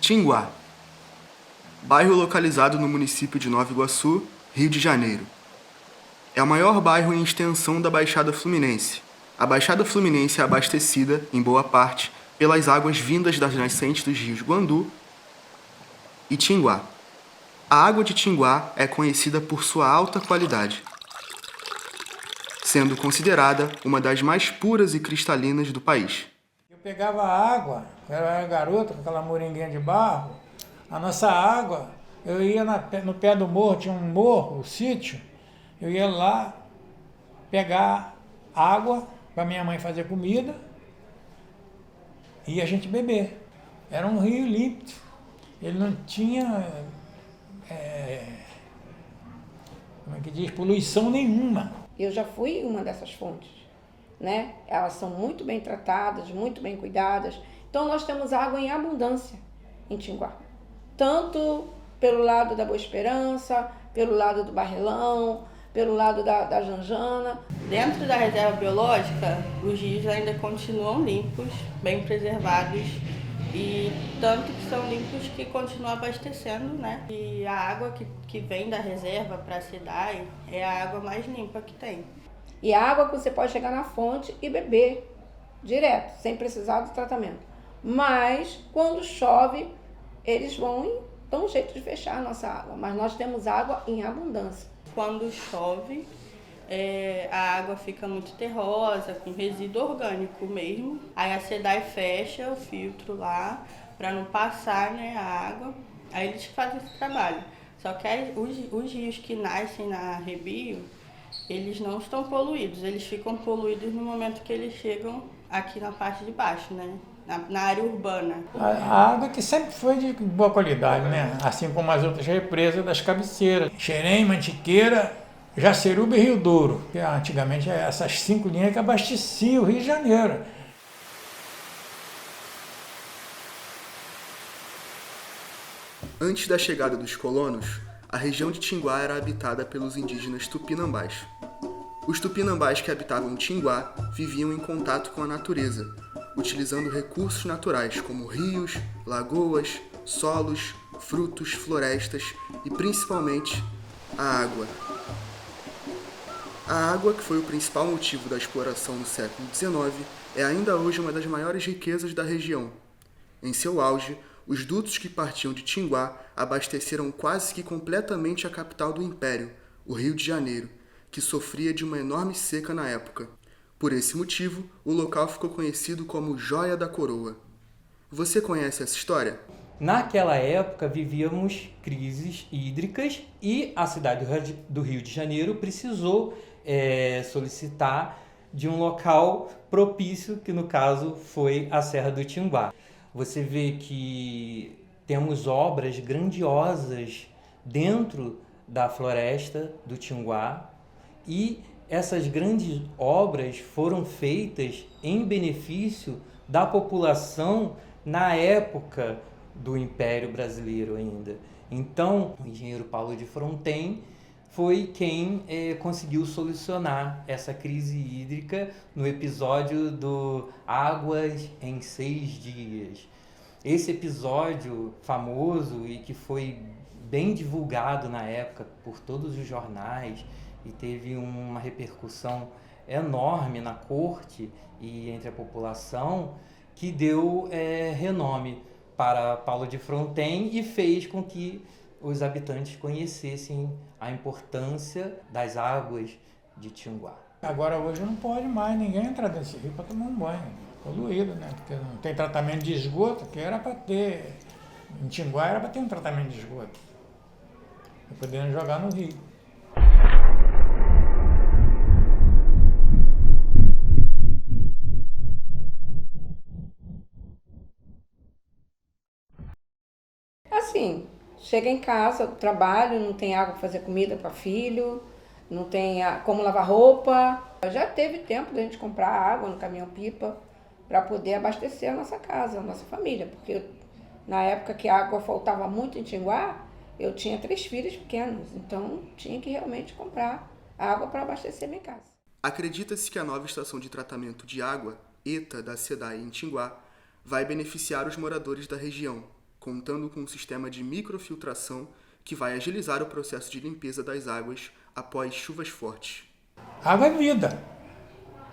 Tinguá, bairro localizado no município de Nova Iguaçu, Rio de Janeiro. É o maior bairro em extensão da Baixada Fluminense. A Baixada Fluminense é abastecida, em boa parte, pelas águas vindas das nascentes dos rios Guandu e Tinguá. A água de Tinguá é conhecida por sua alta qualidade, sendo considerada uma das mais puras e cristalinas do país. Eu pegava água, eu era garoto com aquela moringuinha de barro, a nossa água, eu ia no pé do morro, tinha um morro, um sítio, eu ia lá pegar água para minha mãe fazer comida e a gente beber. Era um rio limpo, ele não tinha, como é que diz, poluição nenhuma. Eu já fui uma dessas fontes, né? Elas são muito bem tratadas, muito bem cuidadas. Então nós temos água em abundância em Tinguá. Tanto pelo lado da Boa Esperança, pelo lado do Barrelão, pelo lado da Janjana. Dentro da reserva biológica, os rios ainda continuam limpos, bem preservados, e tanto que são limpos que continuam abastecendo, né? E a água que vem da reserva para a cidade é a água mais limpa que tem. E a água que você pode chegar na fonte e beber direto, sem precisar do tratamento. Mas, quando chove, eles dão um jeito de fechar a nossa água. Mas nós temos água em abundância. Quando chove, a água fica muito terrosa, com resíduo orgânico mesmo. Aí a SEDAI fecha o filtro lá, para não passar, né, a água. Aí eles fazem esse trabalho. Só que os rios que nascem na Rebio, eles não estão poluídos, eles ficam poluídos no momento que eles chegam aqui na parte de baixo, né? Na área urbana. A água que sempre foi de boa qualidade, né? Assim como as outras represas das cabeceiras. Xerém, Mantiqueira, Jaceruba e Rio Douro. Que antigamente essas 5 linhas que abasteciam o Rio de Janeiro. Antes da chegada dos colonos, a região de Tinguá era habitada pelos indígenas tupinambás. Os tupinambás que habitavam Tinguá viviam em contato com a natureza, utilizando recursos naturais como rios, lagoas, solos, frutos, florestas e, principalmente, a água. A água, que foi o principal motivo da exploração no século XIX, é ainda hoje uma das maiores riquezas da região. Em seu auge, os dutos que partiam de Tinguá abasteceram quase que completamente a capital do Império, o Rio de Janeiro, que sofria de uma enorme seca na época. Por esse motivo, o local ficou conhecido como Joia da Coroa. Você conhece essa história? Naquela época vivíamos crises hídricas e a cidade do Rio de Janeiro precisou solicitar de um local propício, que no caso foi a Serra do Tinguá. Você vê que temos obras grandiosas dentro da floresta do Tinguá e essas grandes obras foram feitas em benefício da população na época do Império Brasileiro ainda. Então, o engenheiro Paulo de Fronten foi quem conseguiu solucionar essa crise hídrica no episódio do Águas em 6 Dias. Esse episódio famoso e que foi bem divulgado na época por todos os jornais e teve uma repercussão enorme na corte e entre a população, que deu renome para Paulo de Fronten e fez com que os habitantes conhecessem a importância das águas de Tinguá. Agora hoje não pode mais ninguém entrar nesse rio para tomar um banho, poluído, né? Porque não tem tratamento de esgoto, que era para ter, em Tinguá era para ter um tratamento de esgoto, podendo jogar no rio. assim, chega em casa do trabalho, não tem água para fazer comida para filho, não tem como lavar roupa. Já teve tempo da gente comprar água no caminhão-pipa para poder abastecer a nossa casa, a nossa família, porque na época que a água faltava muito em Tinguá, eu tinha 3 filhos pequenos, então tinha que realmente comprar água para abastecer minha casa. Acredita-se que a nova estação de tratamento de água, ETA, da SEDAI em Tinguá, vai beneficiar os moradores da região, contando com um sistema de microfiltração que vai agilizar o processo de limpeza das águas após chuvas fortes. Água é vida.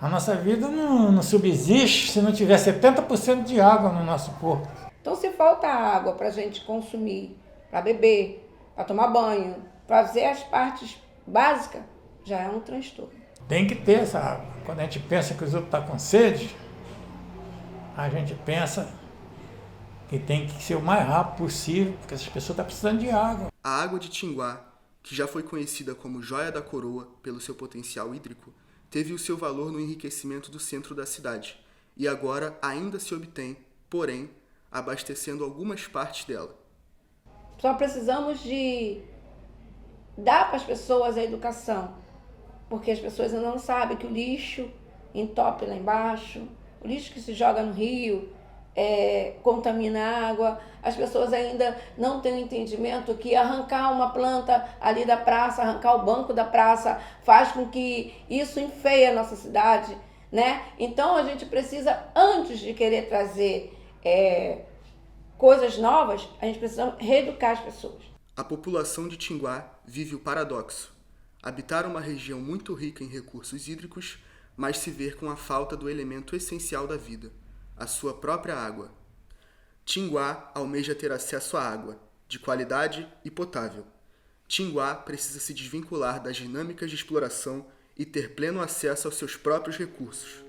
A nossa vida não subsiste se não tiver 70% de água no nosso corpo. Então, se falta água para a gente consumir, para beber, para tomar banho, para fazer as partes básicas, já é um transtorno. Tem que ter essa água. Quando a gente pensa que os outros estão com sede, a gente pensa que tem que ser o mais rápido possível, porque essas pessoas estão precisando de água. A água de Tinguá, que já foi conhecida como Joia da Coroa pelo seu potencial hídrico, teve o seu valor no enriquecimento do centro da cidade e agora ainda se obtém, porém, abastecendo algumas partes dela. Só precisamos de dar para as pessoas a educação, porque as pessoas ainda não sabem que o lixo entope lá embaixo, o lixo que se joga no rio contamina a água. As pessoas ainda não têm o entendimento que arrancar uma planta ali da praça, arrancar o banco da praça, faz com que isso enfeie a nossa cidade, né? Então a gente precisa, antes de querer trazer coisas novas, a gente precisa reeducar as pessoas. A população de Tinguá vive o paradoxo: habitar uma região muito rica em recursos hídricos, mas se ver com a falta do elemento essencial da vida, a sua própria água. Tinguá almeja ter acesso à água, de qualidade e potável. Tinguá precisa se desvincular das dinâmicas de exploração e ter pleno acesso aos seus próprios recursos.